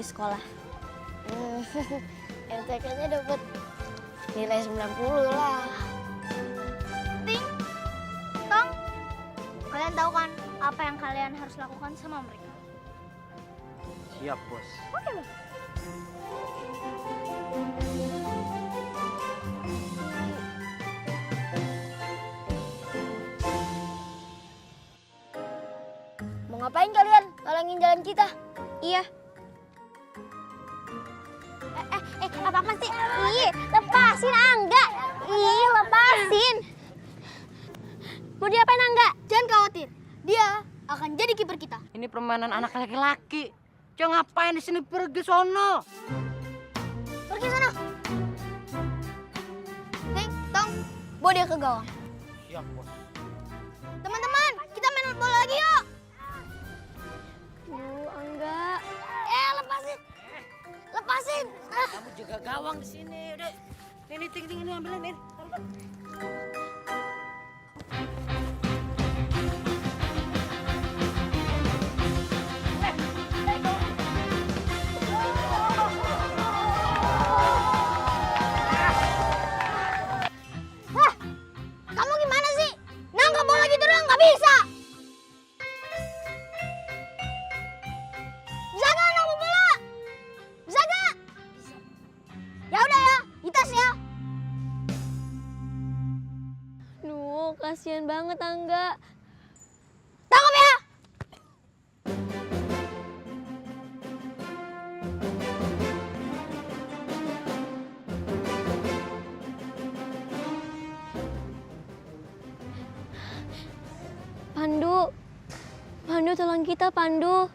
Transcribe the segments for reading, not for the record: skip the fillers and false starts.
di sekolah? MTK-nya dapat nilai 90 lah. Ting, Tong, kalian tahu kan apa yang kalian harus lakukan sama mereka? Siap, Bos. Oke, Bang. Mau ngapain kalian? Halangin jalan kita. Iya. Apa sih? Ih, lepasin Angga. Ih, lepasin. Mau diapain Angga? Jangan khawatir, dia akan jadi kiper kita. Ini permainan anak laki-laki. Jangan ngapain di sini, pergi sono. Pergi sana. Ting, Tong, bawa dia ke gawang. Siap, Bos. Teman-teman, kita main bola lagi yuk. Angga. Lepasin. Lepasin. Kamu jaga gawang di sini. Udah. Ini ting ini ambilin ini. Kamu gimana sih? Nangkap bola gitu doang nggak bisa. Bisa nggak nangkap bola? Bisa nggak? Ya udah ya, itas ya. Duh, kasihan banget Angga. Tangkap ya. Pandu, Pandu tolong kita Pandu.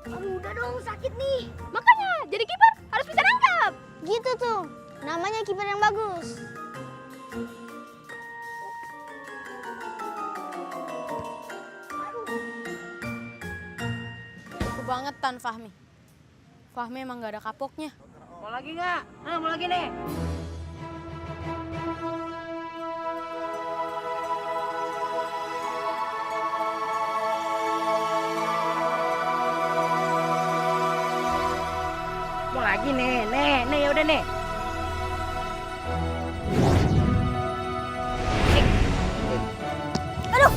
Aduh, udah dong sakit nih. Makanya jadi kiper harus bisa nangkap. Gitu tuh, namanya kiper yang bagus. Kebangetan Fahmi. Fahmi emang gak ada kapoknya. Mau lagi nggak? Nah, mau lagi nih. Mau lagi nih, nih ya udah nih. Aduh,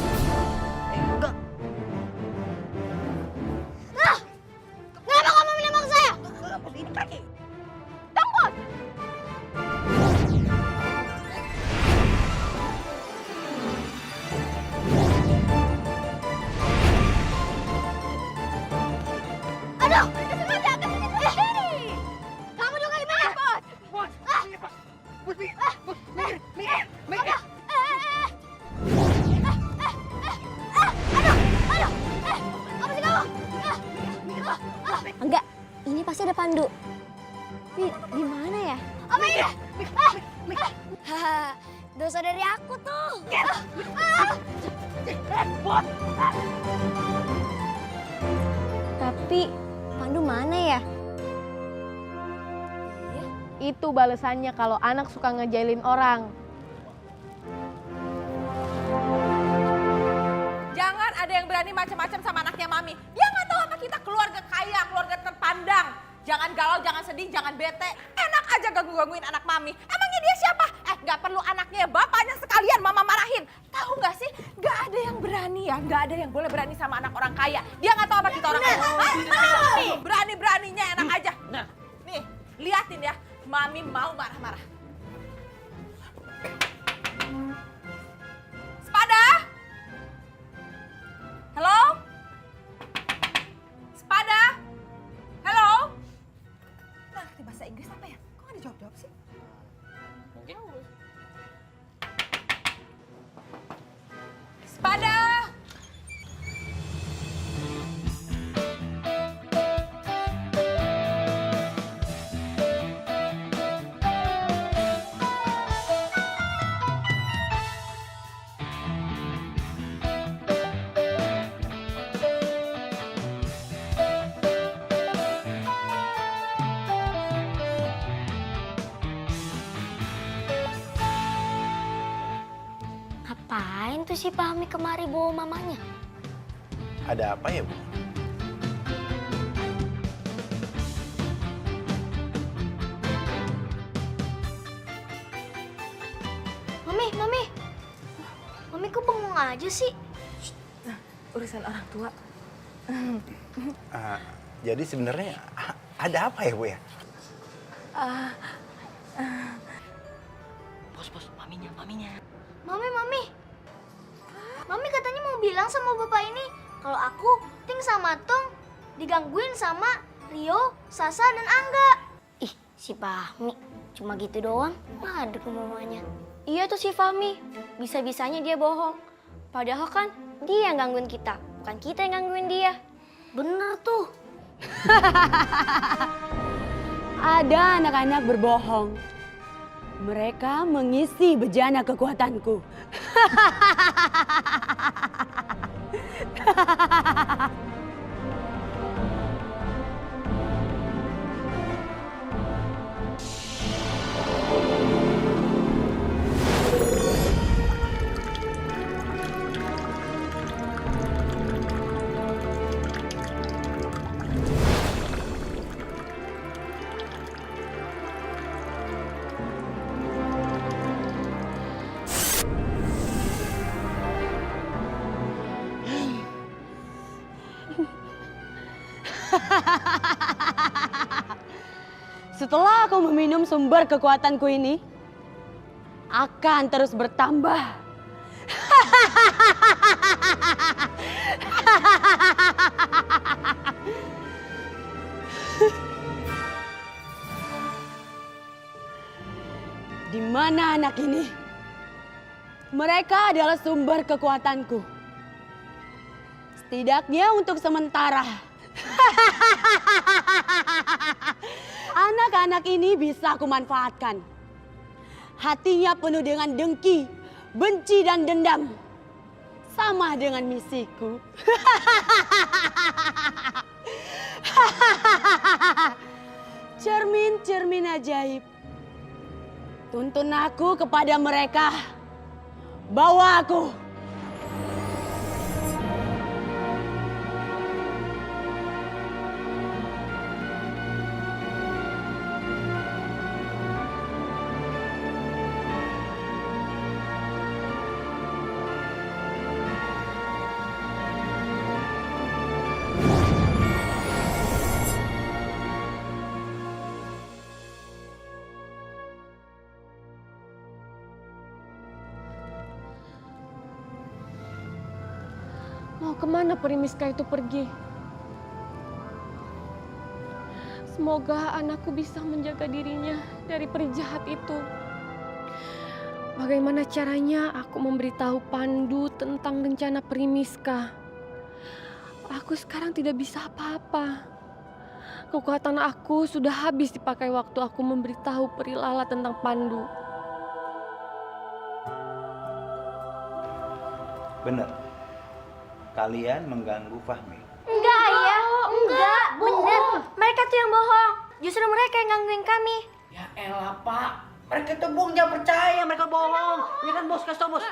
Enggak. kenapa kamu menembak saya? Ini kaki. Tangkap. Aduh, sengaja ke sini. Kamu juga gimana? Bos, ini, Pak. Bos, mikir. Apa sih kamu? Angga, ini pasti ada Pandu. Tapi di mana ya? Apa ini? Hahaha, dosa dari aku tuh. Tapi Pandu mana ya? Itu balasannya kalau anak suka ngejailin orang. Jangan ada yang berani macam-macam sama anaknya Mami. Dia nggak tahu apa kita keluarga kaya, keluarga terpandang. Jangan galau, jangan sedih, jangan bete. Enak aja ganggu-gangguin anak Mami. Emangnya dia siapa? Nggak perlu anaknya, bapaknya sekalian Mama marahin. Tahu nggak sih? Nggak ada yang berani ya, nggak ada yang boleh berani sama anak orang kaya. Dia nggak tahu apa kita orang kaya. Berani-beraninya enak aja. Nah. Nih, liatin ya. Mami mau marah-marah. Sepada? Halo? Sepada? Halo? Ngerti bahasa Inggris apa ya? Kok gak dijawab-jawab sih? Mungkin. Sepada? Ngapain tuh si Fahmi kemari bawa mamanya? Ada apa ya, Bu? Mami kok bengong aja sih? Urusan orang tua. Jadi sebenarnya ada apa ya, Bu ya? Bos, maminya. Mami katanya mau bilang sama bapak ini kalau aku, Ting sama Tong digangguin sama Rio, Sasa, dan Angga. Ih, si Fahmi cuma gitu doang, ngadu ke mamanya. Iya tuh si Fahmi, bisa-bisanya dia bohong. Padahal kan dia yang gangguin kita, bukan kita yang gangguin dia. Bener tuh. Ada anak-anak berbohong. Mereka mengisi bejana kekuatanku. Setelah aku meminum sumber kekuatanku ini, akan terus bertambah. Di mana anak ini? Mereka adalah sumber kekuatanku. Setidaknya untuk sementara. Anak-anak ini bisa aku manfaatkan. Hatinya penuh dengan dengki, benci dan dendam. Sama dengan misiku. Cermin-cermin ajaib. Tuntun aku kepada mereka. Bawa aku. Mau kemana Perimiska itu pergi? Semoga anakku bisa menjaga dirinya dari peri jahat itu. Bagaimana caranya aku memberitahu Pandu tentang rencana Perimiska? Aku sekarang tidak bisa apa-apa. Kekuatan aku sudah habis dipakai waktu aku memberitahu Peri Lala tentang Pandu. Bener. Kalian mengganggu Fahmi. Enggak, Ayah. Enggak, bener. Mereka tuh yang bohong. Justru mereka yang gangguin kami. Ya elah, Pak. Mereka tuh bohong, jangan percaya. Mereka bohong. Ya kan, Bos? Kasih tau, Bos.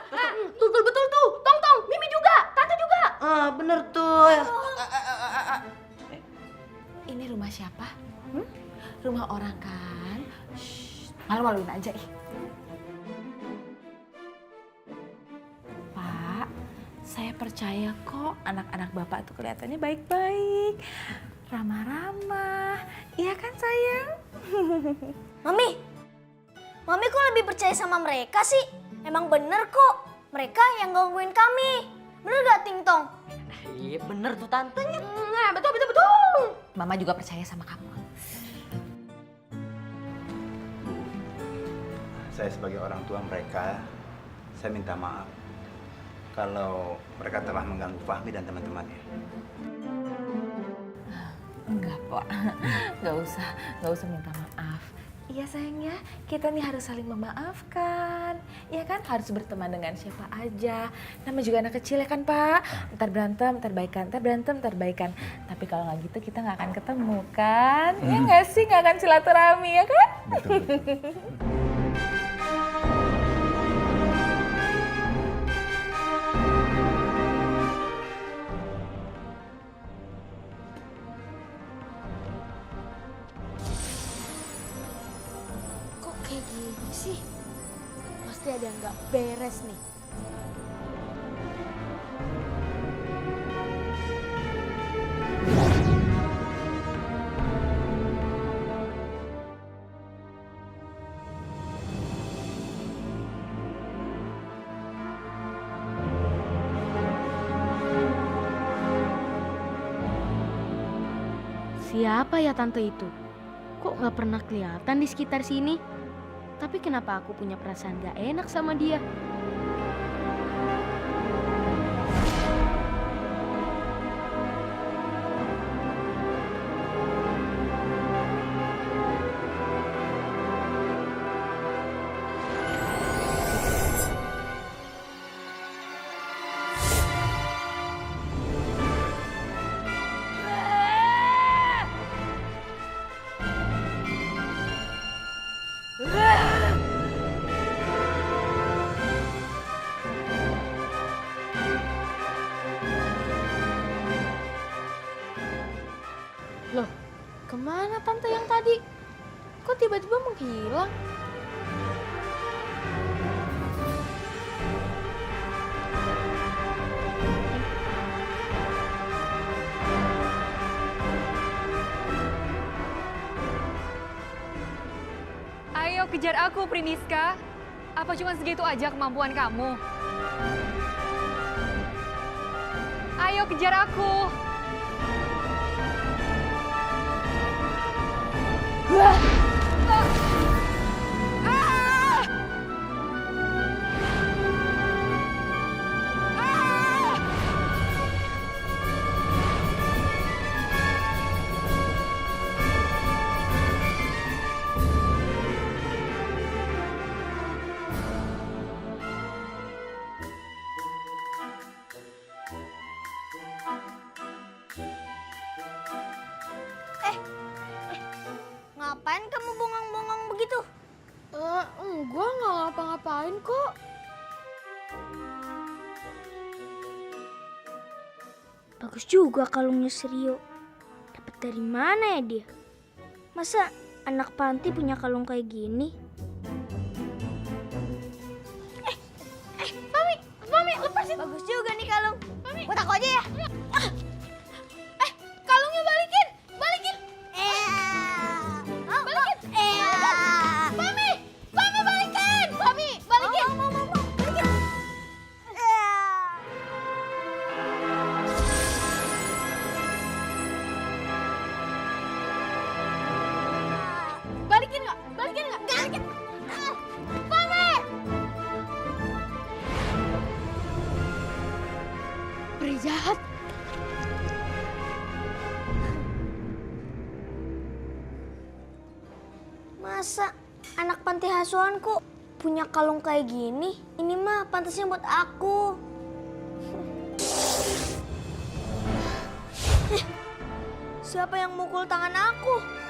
Betul tuh. Tong, Mimi juga, Tante juga. Bener tuh. Ini rumah siapa? Rumah orang kan? Malu-maluin aja ih. Pak, saya percaya kok anak-anak Bapak tuh kelihatannya baik-baik. Ramah-ramah. Iya kan sayang? Mami kok lebih percaya sama mereka sih? Emang bener kok, mereka yang gangguin kami. Bener gak Ting Tong? Iya bener tuh Tante. Nah, betul. Mama juga percaya sama kamu. Saya sebagai orang tua mereka, saya minta maaf kalau mereka telah mengganggu Fahmi dan teman-temannya. Enggak kok, nggak usah minta maaf. Iya sayang ya, kita nih harus saling memaafkan. Iya kan, harus berteman dengan siapa aja. Namanya juga anak kecil ya kan Pak. Ntar berantem, ntar baikan, ntar berantem, ntar baikan. Tapi kalau nggak gitu kita nggak akan ketemu kan? Ya nggak sih, nggak akan silaturahmi ya kan? Betul. gini sih? Pasti ada yang nggak beres nih. Siapa ya tante itu? Kok nggak pernah kelihatan di sekitar sini? Tapi kenapa aku punya perasaan gak enak sama dia? Loh, kemana tante yang tadi? Kok tiba-tiba menghilang? Ayo kejar aku, Primiska. Apa cuma segitu aja kemampuan kamu? Ayo kejar aku. Ngapain kamu bongong-bongong begitu? Enggak ngapa-ngapain kok. Bagus juga kalungnya si Rio. Dapat dari mana ya dia? Masa anak panti punya kalung kayak gini? Mami, lepasin. Bagus juga nih kalung. Buat aku aja ya. Kalungnya balikin. Balikin. Balikin. Mami, balikin. Mami, balikin. Balikin. Balikin nggak? Balikin nggak? Balikin. Mami. Peri jahat. Masa anak panti asuhanku punya kalung kayak gini? Ini mah pantasnya buat aku. Siapa yang mukul tangan aku?